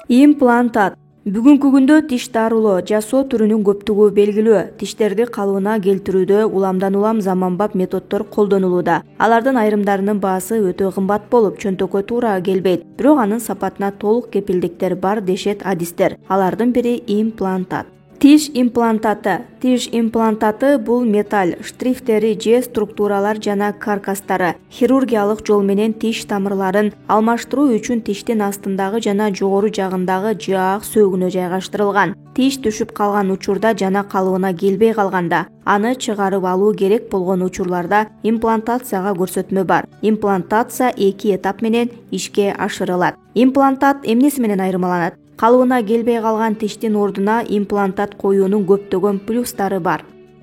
Имплантат. Бүгүнкү күндө тиш дарылоо жасоо түрүнүн көптүгү белгилүү. Тиштерди калыбына келтирүүдө уламдан улам заманбап методдор колдонулууда. Алардын айрымдарынын баасы өтө кымбат болуп, чөнтөккө туура келбейт. Бирок анын сапатына толук кепилдиктер бар дешет адистер. Алардын бири имплантат. Тиш имплантаты. Тиш имплантаты бул металл штрихтери же структуралар жана каркастары хирургиялык жол менен тиш тамырларын алмаштыруу үчүн тиштин астындагы жана жогору жагындагы жаак сөөгүнө жайгаштырылган. Тиш түшүп калган учурда жана калыбына келбей калганда, аны чыгарып алуу керек болгон учурларда имплантацияга көрсөтмө бар. Имплантация 2 этап менен ишке ашырылат. Имплантат эмнеси менен айырмаланат? Калыбына келбей калган тиштин ордуна имплантат коюунун көптөгөн плюстары бар.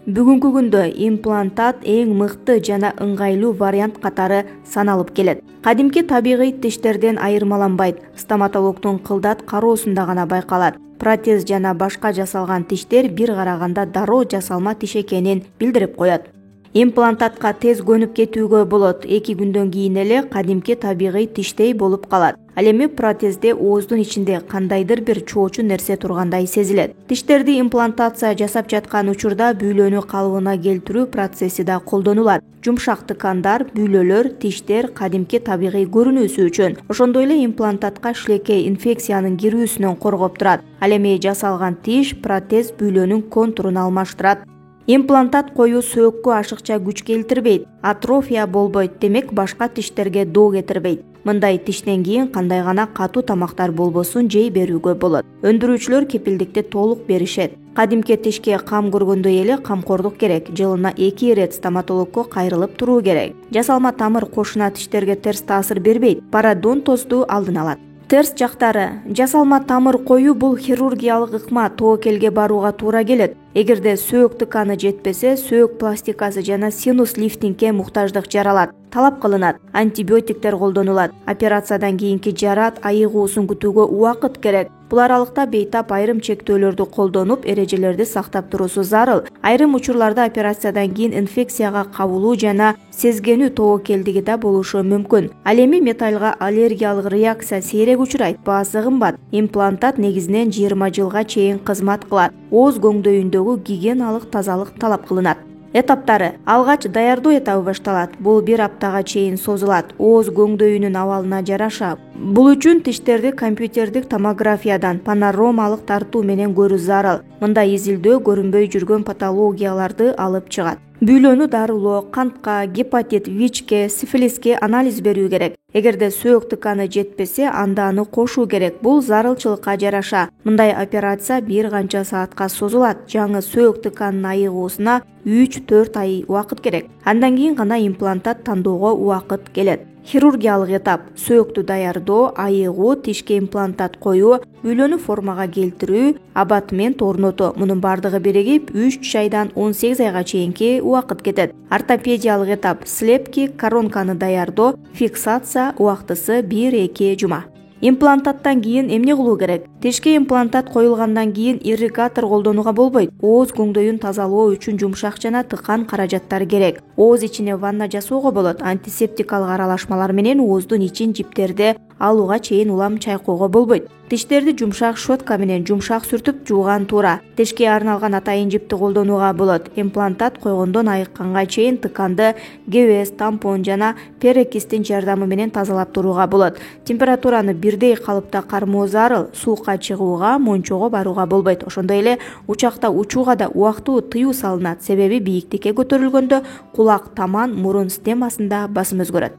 Бүгүнкү күндө имплантат эң мыкты жана ыңгайлуу вариант катары саналып келет. Кадимки табигый тиштерден айырмаланбайт, стоматологдун кылдат кароосунда гана байкалат. Протез жана башка жасалган тиштер бир караганда дароо жасалма тиш экенин билдирип коет. Имплантатка тез көнүп кетүүгө болот. 2 күндөн кийин эле кадимки табигый тиштей болуп калат. Ал эми протезде ооздун ичинде кандайдыр бир чоочу нерсе тургандай сезилет. Тиштерди имплантация жасап жаткан учурда бүйлөнү калыбына келтирүү процесси да колдонулат. Жумшак тыкандар, бүйлөлөр, тиштер кадимки табигый көрүнүүсү үчүн. Ошондой эле имплантатка шилекей инфекциянын кирүүсүнөн коргоп турат. Ал эми жасалган тиш протез бүйлөнүн контурун алмаштырат. Имплантат коюу сөөгкө ашыкча күч келтирбейт, атрофия болбойт, демек башка тиштерге доо кетирбейт. Мындай тиштен кийин кандай гана катуу тамактар болбосун жей берүүгө болот. Өндүрүүчүлөр кепилдикти толук беришет. Кадимки тишке кам көргөндөй эле камкордук керек. Жылына 2 ирет стоматологко кайрылып туруу керек. Жасалма тамыр кошуна тиштерге терс таасир бербейт, пародонтозду алдын алат. Терс жактары. Жасалма тамыр коюу бул хирургиялык ыкма, тоокелге барууга туура келет. Эгерде сөөк тыканы жетпесе, сөөк пластикасы жана синус лифтингке муктаждык жаралат. Талап кылынат. Антибиотиктер колдонулат. Операциядан кийинки жарат, айыгуусун күтүүгө убакыт керек. Бул аралыкта бейтап айрым чектөөлөрдү колдонуп, эрежелерди сактап туруусу зарыл. Айрым учурларда операциядан кийин инфекцияга кабылуу жана сезгенүү тоокелдиги да болушу мүмкүн. Ал эми металлга аллергиялык реакция сейрек учурайт, баасы кымбат. Имплантат негизинен 20 жылга чейин кызмат кылат. Ооз көңдөйүндөгү гигиеналык тазалык талап кылынат. Этаптары. Алгач даярдоо этабы башталат. Бул 1 аптага чейин созулат. Ооз көңдөйүнүн абалына жараша. Бул үчүн тиштерди компьютердик томографиядан панорамалык тартуу менен көрүү зарыл. Мындай изилдөө көрүнбөй жүргөн патологияларды алып чыгат. Бүйлөнү дарылоо, кантка, гепатит, ВИЧке, сифилиске анализ берүү керек. Эгерде сөөк тыканы жетпесе, анда аны кошуу керек. Бул зарылчылыкка жараша. Мындай операция бир канча саатка созулат. Жаңы сөөк тыканын айыгуусуна 3-4 ай убакыт керек. Андан кийин гана имплантат тандоого убакыт келет. Хирургиялык этап: сөөктү даярдоо, айыгуу, тишке имплантат коюу, бүйлөнү формага келтирүү, абатмент орнотуу. Мунун бардыгы биригип 3 айдан 18 айга чейинки убакыт кетет. Ортопедиялык этап: слепки, коронканы даярдоо, фиксация, убактысы 1-2 жума. Имплантаттан кийин эмне кылуу керек? Тишке имплантат коюлгандан кийин ирригатор колдонууга болбойт. Ооз көңдөйүн тазалоо үчүн жумшак жана тыкан каражаттары керек. Ооз ичине ванна жасоого болот. Антисептикалык аралашмалар менен ооздун ичин жиптерди алууга чейин улам чайкоого болбойт. Тиштерди жумшак щетка менен жумшак сүртүп жууган туура. Тишке арналган атайын жипти колдонууга болот. Имплантат койгондон айыкканга чейин тыканды гевес, тампон жана перекистин жардамы менен тазалап турууга болот. Температураны бирдей калыпта кармоо зарыл. Суукка чыгууга, мончого барууга болбойт. Ошондой эле учакта учууга да убактылуу тыюу салынат. Себеби бийиктикке көтөрүлгөндө кулак, таман, мурун системасында басым өзгөрөт.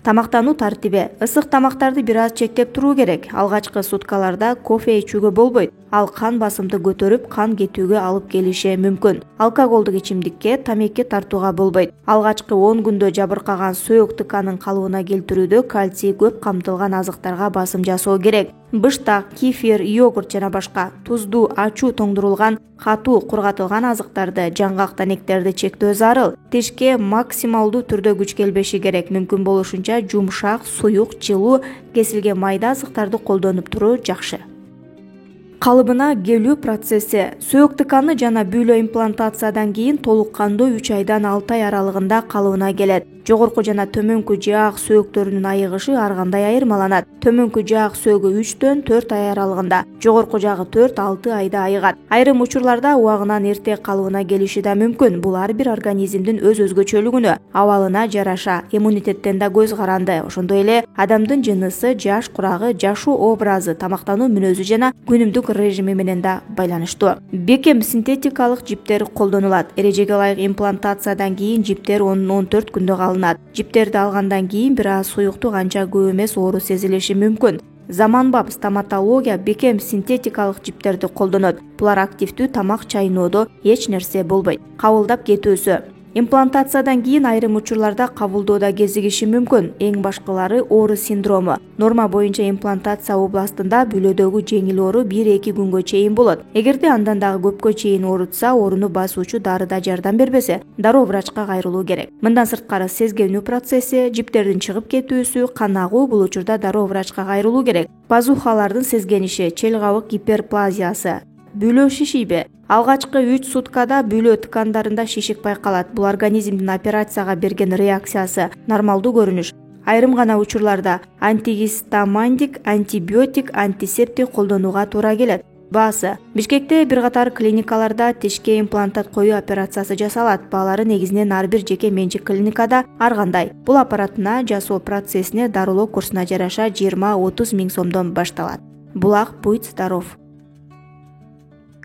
Тамактануу тартиби. Ысык тамактарды бир аз чектеп туруу керек. Алгачкы суткаларда кофе ичүүгө болбойт. Ал кан басымды көтөрүп, кан кетүүгө алып келиши мүмкүн. Алкоголдук ичимдикке, тамеки тартууга болбойт. Алгачкы 10 күндө жабыркаган сөөк тыканын калыбына келтирүүдө кальций көп камтылган азыктарга басым жасоо керек. Быштак, кефир, йогурт жана башка туздуу, ачуу тоңдурулган, катуу кургатылган азыктарды, жаңгак данектерди чектөө зарыл. Тишке максималдуу түрдө күч келбеши керек. Мүмкүн болушунча жумшак, суюк, жылуу, кесилген майда азыктарды колдонуп туруу жакшы. Калыбына келүү процесси. Сөөк тыканы жана бүйлө имплантациядан кийин толук кандуу 3 айдан 6 ай аралыгында калыбына келет. Жогорку жана төмөнкү жаак сөөктөрүнүн айыгышы ар кандай айырмаланат. Төмөнкү жаак сөөгү 3-төн 4 ай аралыгында, жогорку жагы 4-6 айда айыгат. Айрым учурларда убагынан эрте калыбына келиши да мүмкүн. Бул ар бир организмдин өз өзгөчөлүгүнө, абалына жараша, иммунитеттен да көз каранды. Ошондой эле адамдын жынысы, жаш курагы, жашоо образы, тамактануу мүнөзү жана күнүмдүк режими менен да байланыштуу. Бекем синтетикалык жиптер колдонулат. Эрежеге ылайык имплантациядан кийин жиптер 10-14 күндө алынат. Жиптерди алгандан кийин бир аз суюктук, анча көп эмес оору сезилиши мүмкүн. Заманбап стоматология бекем синтетикалык жиптерди колдонот. Булар активдүү тамак чайноодо эч нерсе болбойт. Кабылдап кетүүсү. Имплантациядан кийин айрым учурларда кабылдоодо кезигиши мүмкүн. Эң башкылары оору синдрому. Норма боюнча имплантация областында бүлөдөгү жеңил оору 1-2 күнгө чейин болот. Эгерде андан дагы көпкө чейин оорутса, ооруну басуучу дарыда жардам бербесе, дароо врачка кайрылуу керек. Мындан сырткары сезгенүү процесси, жиптердин чыгып кетүүсү, кан агуу, бул учурда дароо врачка кайрылуу керек. Пазухалардын сезгениши, чел кабык гиперплазиясы. Бүлө шишийби? Алгачкы 3 суткада бүлө ткандарында шишик байкалат. Бул организмдин операцияга берген реакциясы, нормалдуу көрүнүш. Айрым гана учурларда антигистаминдик, антибиотик, антисептик колдонууга туура келет. Баасы. Бишкекте бир катар клиникаларда тишке имплантат коюу операциясы жасалат. Баалары негизинен ар бир жеке менчик клиникада ар кандай. Бул аппаратына жасоо процессине дарылоо курсуна жараша 20-30 миң сомдон башталат. Булак, будь здоров.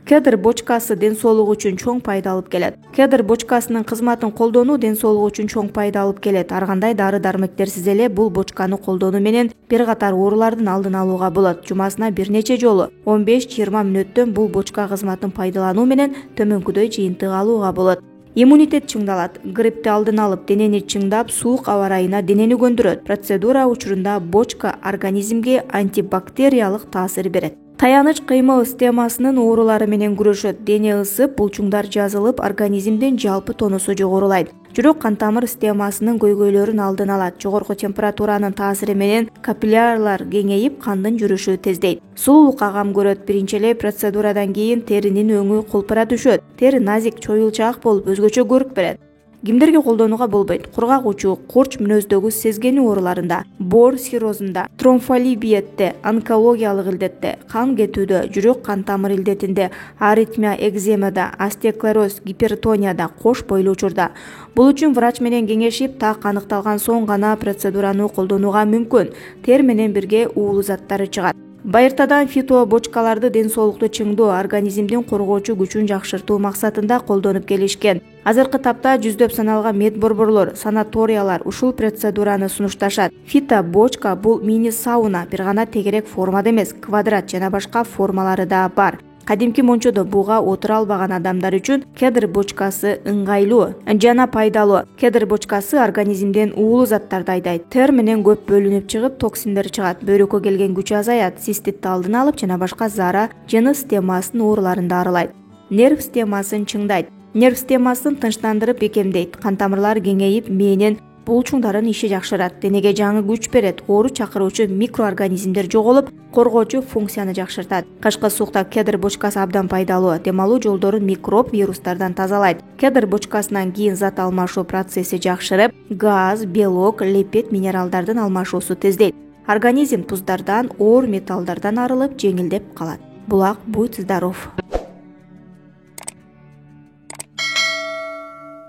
Кедр бочкасы ден соолук үчүн чоң пайда алып келет. Кедр бочкасынын кызматын колдонуу ден соолук үчүн чоң пайда алып келет. Ар кандай дары-дармектерсиз эле бул бочканы колдонуу менен бир катар оорулардын алдын алууга болот. Жумасына бир нече жолу 15-20 мүнөттөн бул бочка кызматын пайдалануу менен төмөнкүдөй жыйынтык алууга болот. Иммунитет чыңдалат. Гриппти алдын алып, денени чыңдап, суук аба ырайына денени көндүрөт. Процедура учурунда бочка организмге антибактериялык таасир берет. Таяныч кыймыл системасынын оорулары менен күрөшөт. Дене ысып, булчуңдар жазылып, организмдин жалпы тонусу жогорулайт. Жүрөк кан тамыр системасынын көйгөйлөрүн алдын алат. Жогорку температуранын таасири менен капиллярлар кеңейип, кандын жүрүшү тездейт. Сулуулук агам көрөт. Биринчи эле процедурадан кийин теринин өңү кулпура түшөт. Тери назик, чоюлчаак болуп, өзгөчө көрк берет. Кимдерге колдонууга болбойт? Кургак учуу, курч мүнөздөгү сезгенүү ооруларында, боор сиррозунда, тромфолибиетте, онкологиялык илдетте, кан кетүүдө, жүрөк кан тамыр илдетинде, аритмия, экземада, остеоклероз, гипертонияда, кош бойлуу учурда. Бул үчүн врач менен кеңешип, так аныкталган соң гана процедураны колдонууга мүмкүн. Тер менен бирге уулуу заттары чыгат. Байыртадан фитобочкаларды ден соолукту чыңдоо, организмдин коргоочу күчүн жакшыртуу максатында колдонуп келишкен. Азыркы тапта жүздөп саналган медборборлор, санаториялар ушул процедураны сунушташат. Фитобочка бул мини сауна, бир гана тегерек формада эмес, квадрат жана башка формалары да бар. Кадимки мончодо буга отура албаган адамдар үчүн кедр бочкасы ыңгайлуу жана пайдалуу. Кедр бочкасы организмден уулуу заттарды айдайт. Тер менен көп бөлүнүп чыгып, токсиндер чыгат. Бөйрөккө келген күч азаят, циститти алдын алып жана башка зара, жыныс системасынын ооруларын дарылайт. Нерв системасын чыңдайт. Нерв системасын тынчтандырып бекемдейт. Кан тамырлар кеңейип, мээнин булчуңдарын иши жакшырат. Денеге жаңы күч берет. Оору чакыруучу микроорганизмдер жоголуп, коргоочу функцияны жакшыртат. Кышкы суукта кедр бочкасы абдан пайдалуу. Дем алуу жолдорун микроб, вирустардан тазалайт. Кедр бочкасынан кийин зат алмашуу процесси жакшырып, газ, белок, липид, минералдардын алмашуусу тездейт. Организм туздардан, оор металлдардан арылып, жеңилдеп калат. Булак, будь здоров.